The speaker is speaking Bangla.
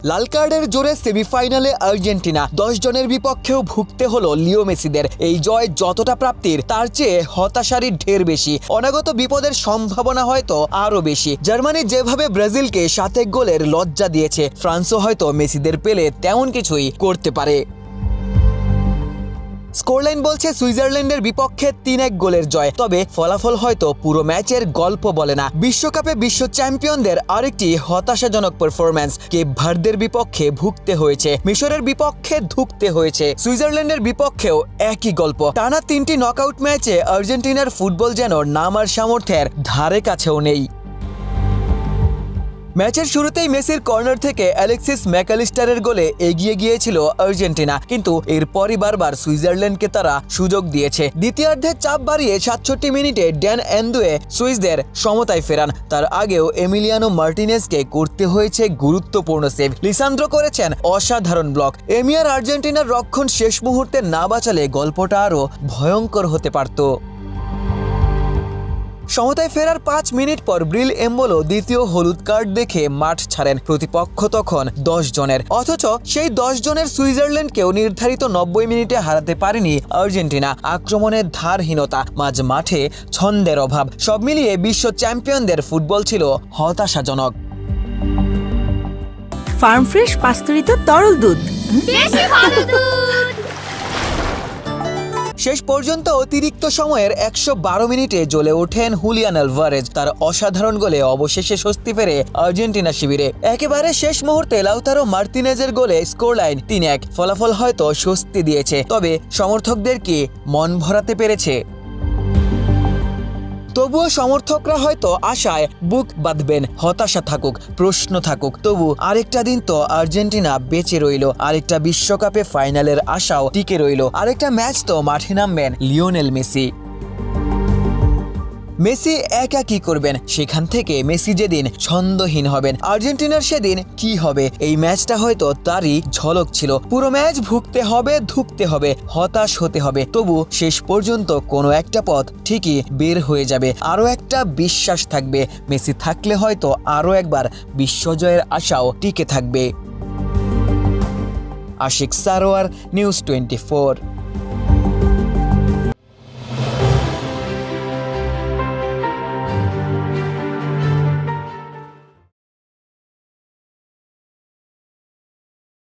লাল কার্ডের জোরে সেমিফাইনালে আর্জেন্টিনা 10 জনের বিপক্ষেও ভুগতে হলো লিও মেসিদের। এই জয় যতটা প্রাপ্তির তার চেয়ে হতাশারই ঢের বেশি। অনাগত বিপদের সম্ভাবনা হয়তো আরও বেশি। জার্মানি যেভাবে ব্রাজিলকে 7 গোলের লজ্জা দিয়েছে, ফ্রান্সও হয়তো মেসিদের পেলে তেমন কিছুই করতে পারে। স্কোরলাইন বলছে সুইজারল্যান্ডের বিপক্ষে 3-1 গোলের জয়, তবে ফলাফল হয়তো পুরো ম্যাচের গল্প বলে না। বিশ্বকাপে বিশ্ব চ্যাম্পিয়নদের আরেকটি হতাশাজনক পারফরম্যান্স। কেপ ভার্দের বিপক্ষে ভুগতে হয়েছে, মিশরের বিপক্ষে ধুঁকতে হয়েছে, সুইজারল্যান্ডের বিপক্ষেও একই গল্প। টানা 3টি নকআউট ম্যাচে আর্জেন্টিনার ফুটবল যেন নামার সামর্থ্যের ধারে কাছেও নেই। ম্যাচের শুরুতেই মেসির কর্নার থেকে অ্যালেক্সিস ম্যাকালিস্টারের গোলে এগিয়ে গিয়েছিল আর্জেন্টিনা, কিন্তু এরপরই বারবার সুইজারল্যান্ডকে তারা সুযোগ দিয়েছে। দ্বিতীয়ার্ধে চাপ বাড়িয়ে 67 মিনিটে ড্যান এন্দুয়ে সুইসদের সমতায় ফেরান। তার আগেও এমিলিয়ানো মার্টিনেজকে করতে হয়েছে গুরুত্বপূর্ণ সেভ। লিসান্দ্রো করেছেন অসাধারণ ব্লক। এমিয়ার আর্জেন্টিনার রক্ষণ শেষ মুহূর্তে না বাঁচালে গল্পটা আরও ভয়ঙ্কর হতে পারত। সমতায় ফেরার 5 মিনিট পর ব্রিল এম্বোলো দ্বিতীয় হলুদ কার্ড দেখে মাঠ ছাড়েন। প্রতিপক্ষ তখন 10 জনের, অথচ সেই 10 জনের সুইজারল্যান্ডকেও নির্ধারিত 90 মিনিটে হারাতে পারেনি আর্জেন্টিনা। আক্রমণের ধারহীনতা, মাঝ মাঠে ছন্দের অভাব, সব মিলিয়ে বিশ্ব চ্যাম্পিয়নদের ফুটবল ছিল হতাশাজনক। ফার্ম ফ্রেশ পাস্তুরিত তরল দুধ, বেশি ভালো দুধ। শেষ পর্যন্ত অতিরিক্ত সময়ের 112 মিনিটে জ্বলে ওঠেন হুলিয়ান আলভারেজ। তার অসাধারণ গোলে অবশেষে স্বস্তি ফেরে আর্জেন্টিনা শিবিরে। একেবারে শেষ মুহূর্তে লাউতারো মার্তিনেজের গোলে স্কোরলাইন 3-1। ফলাফল হয়তো স্বস্তি দিয়েছে, তবে সমর্থকদের কি মন ভরাতে পেরেছে? তবুও সমর্থকরা হয়তো আশায় বুক বাঁধবেন। হতাশা থাকুক, প্রশ্ন থাকুক, তবু আরেকটা দিন তো আর্জেন্টিনা বেঁচে রইল, আরেকটা বিশ্বকাপে ফাইনালের আশাও টিকে রইল, আরেকটা ম্যাচ তো মাঠে নামবেন লিওনেল মেসি। মেসি একা কি করবেন? সেখান থেকে মেসি যেদিন ছন্দহীন হবেন, আর্জেন্টিনার সেদিন কি হবে? এই ম্যাচটা হয়তো তারই ঝলক ছিল। পুরো ম্যাচ ভুগতে হবে, ধুঁকতে হবে, হতাশ হতে হবে, তবু শেষ পর্যন্ত কোনো একটা পথ ঠিকই বের হয়ে যাবে। আরও একটা বিশ্বাস থাকবে, মেসি থাকলে হয়তো আরও একবার বিশ্বজয়ের আশাও টিকে থাকবে। আশিক সারোয়ার, নিউজ 24।